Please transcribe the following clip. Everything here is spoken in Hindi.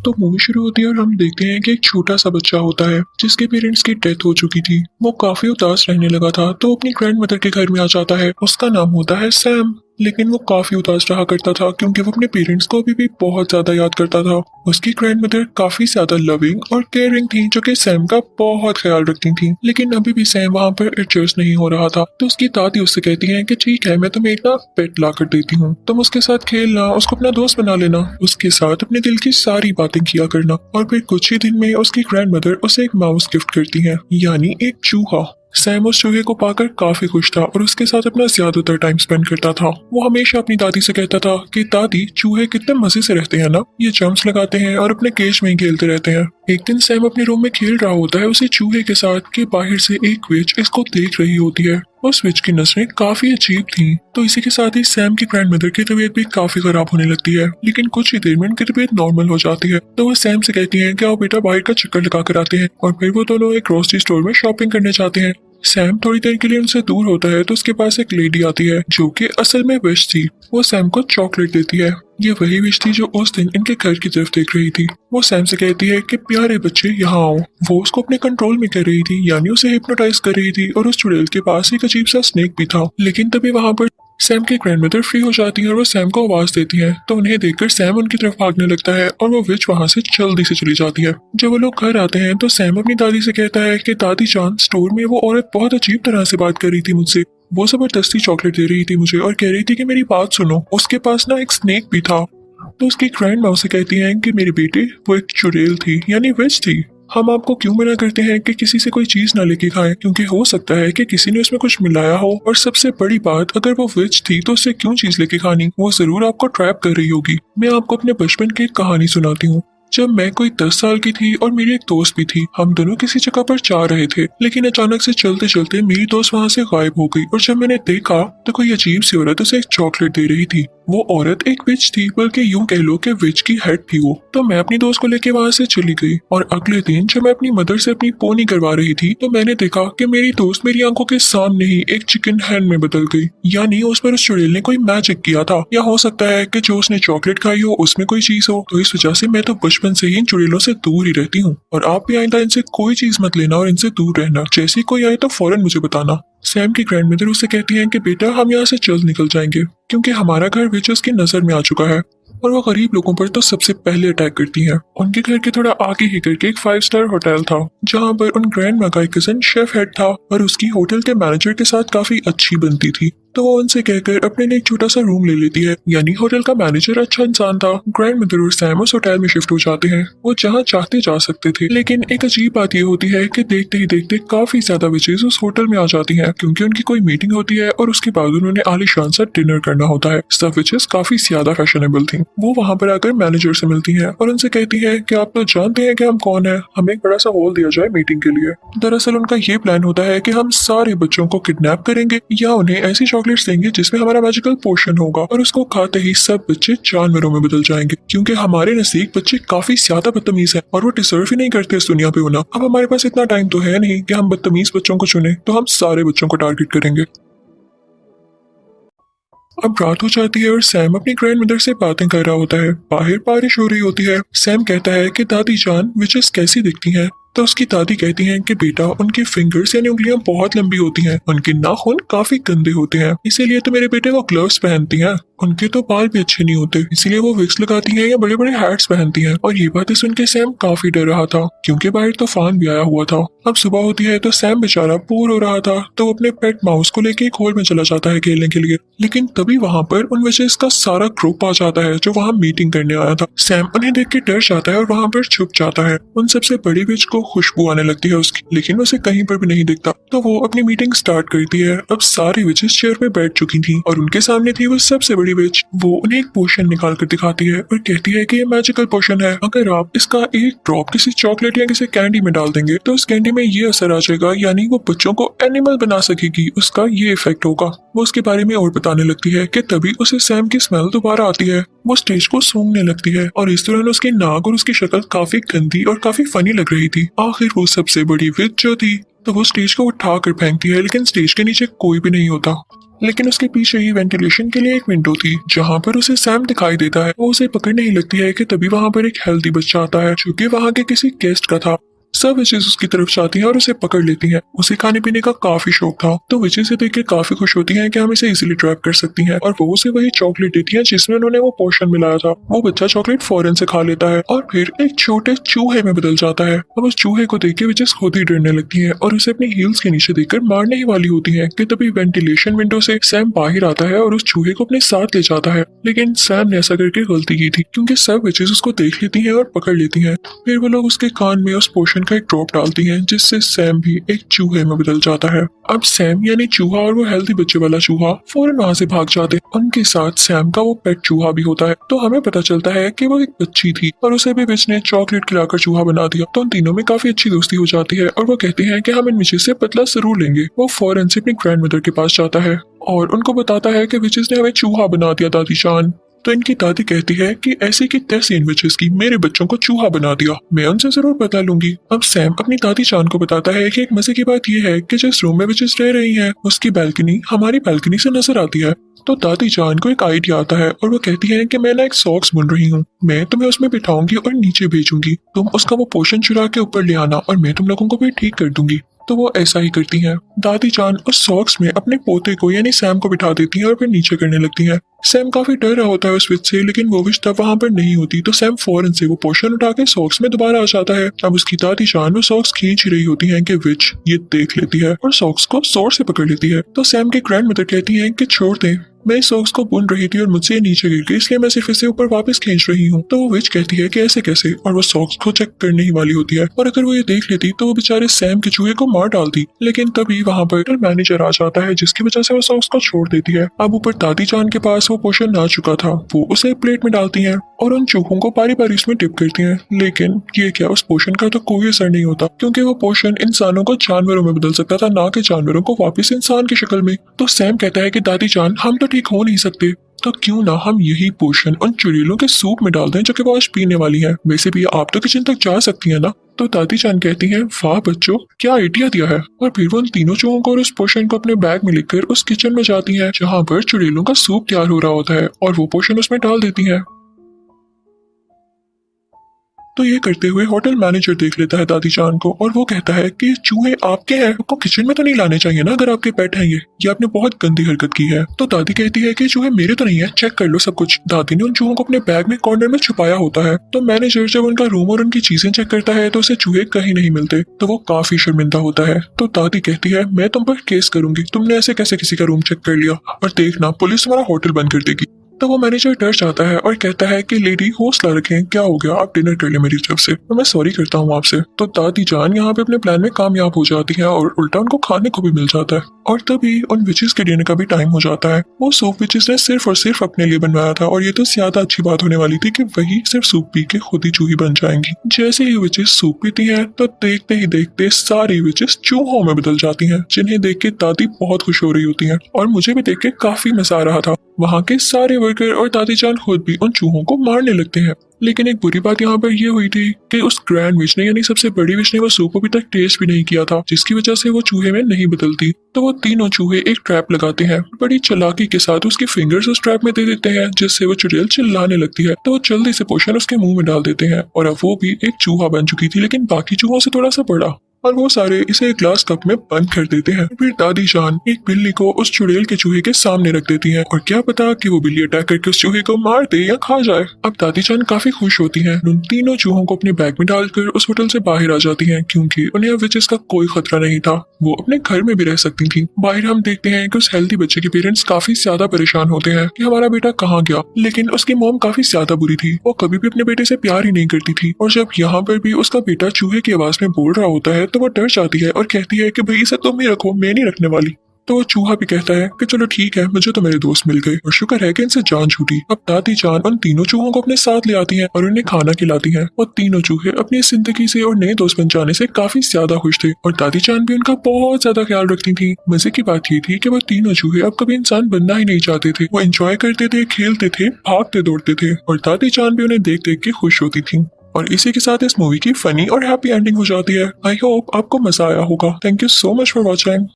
तो मूवी शुरू होती है और हम देखते हैं कि एक छोटा सा बच्चा होता है जिसके पेरेंट्स की डेथ हो चुकी थी। वो काफी उदास रहने लगा था तो अपनी ग्रैंड मदर के घर में आ जाता है। उसका नाम होता है सैम। लेकिन वो काफी उदास रहा करता था क्योंकि वो अपने पेरेंट्स को अभी भी बहुत ज्यादा याद करता था। उसकी ग्रैंड मदर काफी ज्यादा लविंग और केयरिंग थी जो कि सैम का बहुत ख्याल रखती थी। लेकिन अभी भी सैम वहाँ पर एडजस्ट नहीं हो रहा था। तो उसकी दादी उससे कहती है कि ठीक है, मैं तुम्हें एक ना पेट ला कर देती हूँ, तुम उसके साथ खेलना, उसको अपना दोस्त बना लेना, उसके साथ अपने दिल की सारी बातें किया करना। और फिर कुछ ही दिन में उसकी ग्रैंड मदर उसे एक माउस गिफ्ट करती है, यानी एक चूहा। सैम उस चूहे को पाकर काफी खुश था और उसके साथ अपना ज्यादातर टाइम स्पेंड करता था। वो हमेशा अपनी दादी से कहता था कि दादी, चूहे कितने मजे से रहते हैं ना, ये जंप्स लगाते हैं और अपने केज में ही खेलते रहते हैं। एक दिन सैम अपने रूम में खेल रहा होता है उसी चूहे के साथ कि बाहर से एक विच इसको देख रही होती है। उस विच की नजरें काफी अजीब थीं। तो इसी के साथ ही सैम की ग्रैंड मदर की तबीयत भी काफी खराब होने लगती है। लेकिन कुछ ही देर में उनकी तबीयत नॉर्मल हो जाती है। तो वो सैम से कहती है कि आओ बेटा, बाहर का चक्कर लगा कर आते हैं। और फिर वो दोनों एक ग्रोसरी स्टोर में शॉपिंग करने जाते हैं। सैम थोड़ी देर के लिए उनसे दूर होता है तो उसके पास एक लेडी आती है जो कि असल में विश थी। वो सैम को चॉकलेट देती है। ये वही विश थी जो उस दिन इनके घर की तरफ देख रही थी। वो सैम से कहती है कि प्यारे बच्चे यहाँ आओ। वो उसको अपने कंट्रोल में कर रही थी, यानी उसे हिप्नोटाइज कर रही थी। और उस चुड़ैल के पास एक अजीब सा स्नेक भी था। लेकिन तभी वहां पर सैम की ग्रैंडमदर फ्री हो जाती है और वो सैम को आवाज देती है। तो उन्हें देखकर सैम उनकी तरफ भागने लगता है और वो विच वहां से जल्दी से चली जाती है। जब वो लोग घर आते हैं तो सैम अपनी दादी से कहता है कि दादी जान, स्टोर में वो औरत बहुत अजीब तरह से बात कर रही थी मुझसे। वो जबरदस्ती चॉकलेट दे रही थी मुझे और कह रही थी कि मेरी बात सुनो, उसके पास ना एक स्नेक भी था। तो उसकी ग्रैंड माँ उसे कहती है कि मेरे बेटे, वो एक चुड़ैल थी, यानी विच थी। हम आपको क्यों मना करते हैं कि किसी से कोई चीज ना लेके खाएं, क्योंकि हो सकता है कि किसी ने उसमें कुछ मिलाया हो। और सबसे बड़ी बात, अगर वो विच थी तो उससे क्यों चीज लेके खानी, वो जरूर आपको ट्रैप कर रही होगी। मैं आपको अपने बचपन की एक कहानी सुनाती हूँ। जब मैं कोई 10 साल की थी और मेरी एक दोस्त भी थी, हम दोनों किसी जगह पर जा रहे थे। लेकिन अचानक से चलते चलते मेरी दोस्त वहाँ से गायब हो गई। और जब मैंने देखा तो कोई अजीब सी औरत उसे एक चॉकलेट दे रही थी। वो औरत एक विच थी, बल्कि यूं कह लो कि विच की हेड थी वो। तो मैं अपनी दोस्त को लेके वहाँ से चली गई। और अगले दिन जब मैं अपनी मदर से अपनी पोनी करवा रही थी तो मैंने देखा कि मेरी दोस्त मेरी आंखों के सामने ही एक चिकन हैन में बदल गई। यानी उस पर उस चुड़ैल ने कोई मैजिक किया था। या हो सकता है कि जो उसने चॉकलेट खाई हो उसमें कोई चीज हो। तो इस वजह से मैं तो बचपन से ही इन चुड़ैलों से दूर ही रहती हूँ। और आप भी आइंदा इनसे कोई चीज मत लेना और इनसे दूर रहना। जैसे ही कोई आए तो फौरन मुझे बताना। सैम की ग्रैंडमदर उसे कहती हैं कि बेटा, हम यहाँ से जल्द निकल जाएंगे क्योंकि हमारा घर विचेस की नजर में आ चुका है। और वो गरीब लोगों पर तो सबसे पहले अटैक करती हैं। उनके घर के थोड़ा आगे ही करके एक 5 स्टार होटल था जहाँ पर उन ग्रैंड माँ का एक कजन शेफ हेड था और उसकी होटल के मैनेजर के साथ काफी अच्छी बनती थी। तो वो उनसे कहकर अपने लिए एक छोटा सा रूम ले लेती है। यानी होटल का मैनेजर अच्छा इंसान था। ग्रैंड मदर और सैम उस होटल में शिफ्ट हो जाते हैं। वो जहाँ चाहते जा सकते थे। लेकिन एक अजीब बात ये होती है कि देखते ही देखते काफी ज्यादा विचेस उस होटल में आ जाती हैं क्योंकि उनकी कोई मीटिंग होती है और उसके बाद उन्होंने आलीशान सा डिनर करना होता है। सब विचेस काफी ज्यादा फैशनेबल थी। वो वहाँ पर आकर मैनेजर से मिलती है और उनसे कहती है कि आप तो जानते हैं कि हम कौन है, हमें एक बड़ा सा हॉल दिया जाए मीटिंग के लिए। दरअसल उनका ये प्लान होता है कि हम सारे बच्चों को किडनैप करेंगे या उन्हें ऐसी चॉकलेट्स देंगे जिसमें हमारा मैजिकल पोशन होगा और उसको खाते ही सब बच्चे जानवरों में बदल जाएंगे। क्योंकि हमारे नजदीक बच्चे काफी ज्यादा बदतमीज हैं और वो डिजर्व ही नहीं करते इस दुनिया पे होना। अब हमारे पास इतना टाइम तो है नहीं कि हम बदतमीज बच्चों को चुने, तो हम सारे बच्चों को टारगेट करेंगे। अब रात हो जाती है और सैम अपनी ग्रैंड मदर से बातें कर रहा होता है। बाहर बारिश हो रही होती है। सैम कहता है कि दादी जान, विचेस कैसी दिखती हैं? तो उसकी दादी कहती हैं कि बेटा, उनकी फिंगर्स यानी उंगलियां बहुत लंबी होती हैं, उनके नाखून काफी गंदे होते हैं, इसीलिए तो मेरे बेटे वो ग्लव्स पहनती हैं। उनके तो बाल भी अच्छे नहीं होते, इसीलिए वो विक्स लगाती हैं या बड़े बड़े हैट्स पहनती हैं। और ये बातें सुन के सैम काफी डर रहा था क्योंकि बाहर तूफान भी आया हुआ था। अब सुबह होती है तो सैम बेचारा बोर हो रहा था तो वो अपने पेट माउस को लेके एक हॉल में चला जाता है खेलने के लिए। लेकिन तभी वहाँ पर उन विचेस का सारा ग्रुप आ जाता है जो वहाँ मीटिंग करने आया था। सैम उन्हें देख के डर जाता है और वहाँ पर छुप जाता है। उन सबसे बड़ी विच को खुशबू आने लगती है उसकी, लेकिन उसे कहीं पर भी नहीं दिखता। तो वो अपनी मीटिंग स्टार्ट करती है। अब सारी विचेस चेयर पे बैठ चुकी थी और उनके सामने थी वो सबसे बड़ी विच। वो उन्हें एक पोशन निकाल कर दिखाती है और कहती है कि ये मैजिकल पोशन है, अगर आप इसका एक ड्रॉप किसी चॉकलेट या किसी कैंडी में डाल देंगे तो उस कैंडी में ये असर आ जाएगा, यानी वो बच्चों को एनिमल बना सकेगी, उसका ये इफेक्ट होगा। वो उसके बारे में और बताने लगती है कि तभी उसे सैम की स्मेल दोबारा आती है। वो स्टेज को सूंघने लगती है और इस दौरान उसकी नाक और उसकी शक्ल काफी गंदी और काफी फनी लग रही थी। आखिर वो सबसे बड़ी विच जो थी तो वो स्टेज को उठा कर फेंकती है, लेकिन स्टेज के नीचे कोई भी नहीं होता। लेकिन उसके पीछे ही वेंटिलेशन के लिए एक विंडो थी जहाँ पर उसे सैम दिखाई देता है। वो उसे पकड़ने ही लगती है कि तभी वहाँ पर एक हेल्दी बच्चा आता है जो कि वहाँ के किसी गेस्ट का था। सब विचेस उसकी तरफ जाती हैं और उसे पकड़ लेती हैं। उसे खाने पीने का काफी शौक था तो विचेस से देख के काफी खुश होती हैं कि हम इसे इजीली ट्रैप कर सकती हैं और वो उसे वही चॉकलेट देती हैं जिसमें उन्होंने वो पोर्शन मिलाया था। वो बच्चा चॉकलेट फौरन से खा लेता है और फिर एक छोटे चूहे में बदल जाता है। अब उस चूहे को देख के विचेस खुद ही डरने लगती है और उसे अपनी हील्स के नीचे देखकर मारने ही वाली होती है कि तभी वेंटिलेशन विंडो से सैम बाहर आता है और उस चूहे को अपने साथ ले जाता है। लेकिन सैम ने ऐसा करके गलती की थी क्योंकि सब विचेस उसको देख लेती हैं और पकड़ लेती हैं। फिर वो लोग उसके कान में उस पोर्शन का एक ड्रॉप डालती हैं जिससे सैम भी एक चूहे में बदल जाता है। अब सैम यानी चूहा और वो हेल्दी बच्चे वाला चूहा फौरन वहाँ से भाग जाते हैं। उनके साथ सैम का वो पेट चूहा भी होता है। तो हमें पता चलता है कि वो एक बच्ची थी और उसे भी विच ने चॉकलेट खिलाकर चूहा बना दिया। तो उन तीनों में काफी अच्छी दोस्ती हो जाती है और वो कहते हैं कि हम इन विचेस से बदला जरूर लेंगे। वो फौरन से अपनी ग्रैंड मदर के पास जाता है और उनको बताता है कि विचेस ने हमें चूहा बना दिया दादी जान। तो इनकी दादी कहती है कि ऐसे की तैसी इन विचेस की मेरे बच्चों को चूहा बना दिया, मैं उनसे जरूर बता लूंगी। अब सैम अपनी दादी जान को बताता है कि एक मजे की बात यह है कि जिस रूम में विचेस रह रही हैं उसकी बैल्कनी हमारी बैल्कनी से नजर आती है। तो दादी जान को एक आइडिया आता है और वो कहती है कि मैं ना एक सॉक्स बुन रही हूँ, मैं तुम्हें उसमें बिठाऊंगी और नीचे भेजूंगी, तुम उसका वो पोर्शन चुरा के ऊपर ले आना और मैं तुम लोगों को भी ठीक कर दूंगी। तो वो ऐसा ही करती हैं। दादी जान उस सॉक्स में अपने पोते को यानी सैम को बिठा देती हैं और फिर नीचे करने लगती हैं। सैम काफी डर रहा होता है उस विच से, लेकिन वो विच तब वहां पर नहीं होती। तो सैम फौरन से वो पोर्शन उठा के सॉक्स में दोबारा आ जाता है। अब उसकी दादी जान वो सॉक्स खींच ही रही होती है कि विच ये देख लेती है और सॉक्स को जोर से पकड़ लेती है। तो सैम की ग्रैंड मदर कहती है कि छोड़ दें, मैं इस सॉक्स को बुन रही थी और मुझसे नीचे गिर गई, इसलिए मैं सिर्फ इसे ऊपर वापस खींच रही हूँ। तो वो विच कहती है कि ऐसे कैसे, और वो सॉक्स को चेक करने ही वाली होती है। और अगर वो ये देख लेती तो वो बेचारे सैम के चूहे को मार डालती। लेकिन तभी वहाँ पर मैनेजर आ जाता है जिसकी वजह से वो सॉक्स को छोड़ देती है। अब ऊपर दादी जान के पास वो पोर्शन आ चुका था, वो उसे एक प्लेट में डालती है और उन चूहों को बारी बारी उसमें डिप करती हैं। लेकिन ये क्या, उस पोर्शन का तो कोई असर नहीं होता क्योंकि वो पोर्शन इंसानों को जानवरों में बदल सकता था, ना कि जानवरों को वापस इंसान की शक्ल में। तो सैम कहता है कि दादी जान हम तो ठीक हो नहीं सकते, तो क्यों ना हम यही पोर्शन उन चुड़ैलों के सूप में डाल दें जो कि वो आज पीने वाली है। वैसे भी आप तो किचन तक जा सकती है ना। तो दादी जान कहती हैं वाह बच्चों, क्या आइडिया दिया है। और फिर वो उन तीनों चूहों को और उस पोर्शन को अपने बैग में लेकर उस किचन में जाती हैं जहाँ पर चुड़ैलों का सूप तैयार हो रहा होता है और वो पोर्शन उसमें डाल देती हैं। तो ये करते हुए होटल मैनेजर देख लेता है दादी जान को और वो कहता है कि चूहे आपके हैं, आपको किचन में तो नहीं लाने चाहिए ना अगर आपके पेट हैं ये आपने बहुत गंदी हरकत की है। तो दादी कहती है कि चूहे मेरे तो नहीं है, चेक कर लो सब कुछ। दादी ने उन चूहों को अपने बैग में कॉर्नर में छुपाया होता है। तो मैनेजर जब उनका रूम और उनकी चीजें चेक करता है तो उसे चूहे कहीं नहीं मिलते। तो वो काफी शर्मिंदा होता है। तो दादी कहती है मैं तुम पर केस करूंगी, तुमने ऐसे कैसे किसी का रूम चेक कर लिया, और देखना पुलिस तुम्हारा होटल बंद कर देगी। तो वो मैनेजर डर जाता है और कहता है कि लेडी हौसला रखें, क्या हो गया, आप डिनर कर ले मेरी तरफ से, तो मैं सॉरी करता हूँ आपसे। तो दादी जान यहाँ पे अपने प्लान में कामयाब हो जाती है और उल्टा उनको खाने को भी मिल जाता है। और तभी उन विचेस के डिनर का भी टाइम हो जाता है। वो सूप विचेस ने सिर्फ और सिर्फ अपने लिए बनवाया था और ये तो ज्यादा अच्छी बात होने वाली थी कि वही सिर्फ सूप पी के खुद ही चूही बन जाएंगी। जैसे ही विचेस सूप पीती हैं तो देखते ही देखते सारी विचेस चूहों में बदल जाती हैं, जिन्हें देख के दादी बहुत खुश हो रही होती है और मुझे भी देख के काफी मजा आ रहा था। वहाँ के सारे वर्कर और दादी जान खुद भी उन चूहों को मारने लगते हैं। लेकिन एक बुरी बात यहाँ पर यह हुई थी कि उस ग्रैंड विच ने यानी सबसे बड़ी विच ने वो सूप अभी तक टेस्ट भी नहीं किया था, जिसकी वजह से वो चूहे में नहीं बदलती। तो वो तीनों चूहे एक ट्रैप लगाते हैं, बड़ी चालाकी के साथ उसके फिंगर्स उस ट्रैप में दे देते हैं जिससे वो चुड़ैल चिल्लाने लगती है। तो वो जल्दी से पोर्शन उसके मुंह में डाल देते हैं और अब वो भी एक चूहा बन चुकी थी, लेकिन बाकी चूहों से थोड़ा सा बड़ा, और वो सारे इसे एक ग्लास कप में बंद कर देते हैं। फिर दादी जान एक बिल्ली को उस चुड़ैल के चूहे के सामने रख देती हैं और क्या पता कि वो बिल्ली अटैक करके उस चूहे को मार दे या खा जाए। अब दादी जान काफी खुश होती हैं, उन तीनों चूहों को अपने बैग में डालकर उस होटल से बाहर आ जाती हैं क्योंकि उन्हें अब विचेस का कोई खतरा नहीं था, वो अपने घर में भी रह सकती थी। बाहर हम देखते हैं कि उस हेल्दी बच्चे के पेरेंट्स काफी ज्यादा परेशान होते हैं कि हमारा बेटा कहाँ गया, लेकिन उसकी मॉम काफी ज्यादा बुरी थी, वो कभी भी अपने बेटे से प्यार ही नहीं करती थी। और जब यहाँ पर भी उसका बेटा चूहे की आवाज में बोल रहा होता है तो वो डर जाती है और कहती है कि भाई इसे तुम ही रखो, मैं नहीं रखने वाली। तो वो चूहा भी कहता है कि चलो ठीक है, मुझे तो मेरे दोस्त मिल गए और शुक्र है कि इनसे जान छूटी। अब दादी जान उन तीनों चूहों को अपने साथ ले आती हैं और उन्हें खाना खिलाती हैं और तीनों चूहे अपनी जिंदगी से और नए दोस्त बन जाने से काफी ज्यादा खुश थे और दादी जान भी उनका बहुत ज्यादा ख्याल रखती थी। मजे की बात ये थी कि वो तीनों चूहे अब कभी इंसान बनना ही नहीं चाहते थे, वो एंजॉय करते थे, खेलते थे, भागते दौड़ते थे और दादी जान भी उन्हें देख देख के खुश होती थी। और इसी के साथ इस मूवी की फनी और हैप्पी एंडिंग हो जाती है। आई होप आपको मजा आया होगा। Thank you so much for watching.